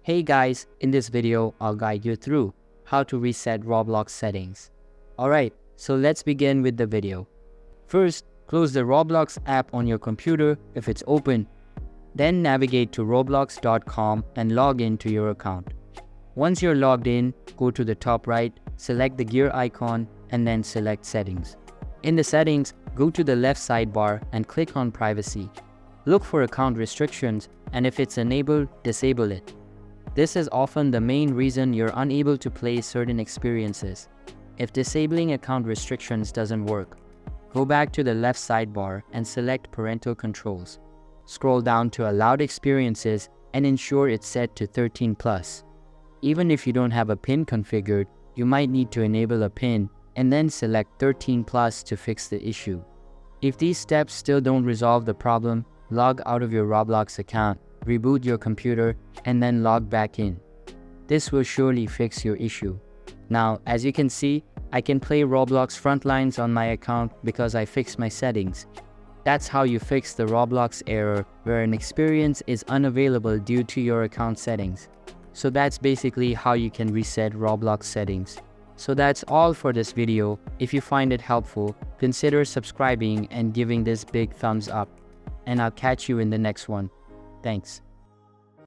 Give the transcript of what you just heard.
Hey guys, in this video, I'll guide you through how to reset Roblox settings. Alright, so let's begin with the video. First, close the Roblox app on your computer if it's open. Then navigate to roblox.com and log in to your account. Once you're logged in, go to the top right, select the gear icon, and then select Settings. In the settings, go to the left sidebar and click on Privacy. Look for account restrictions, and if it's enabled, disable it. This is often the main reason you're unable to play certain experiences. If disabling account restrictions doesn't work, go back to the left sidebar and select Parental Controls. Scroll down to Allowed Experiences and ensure it's set to 13+. Even if you don't have a PIN configured, you might need to enable a PIN and then select 13+ to fix the issue. If these steps still don't resolve the problem, log out of your Roblox account, reboot your computer, and then log back in. This will surely fix your issue. Now, as you can see, I can play Roblox Frontlines on my account because I fixed my settings. That's how you fix the Roblox error where an experience is unavailable due to your account settings. So that's basically how you can reset Roblox settings. So that's all for this video. If you find it helpful, consider subscribing and giving this big thumbs up. And I'll catch you in the next one. Thanks.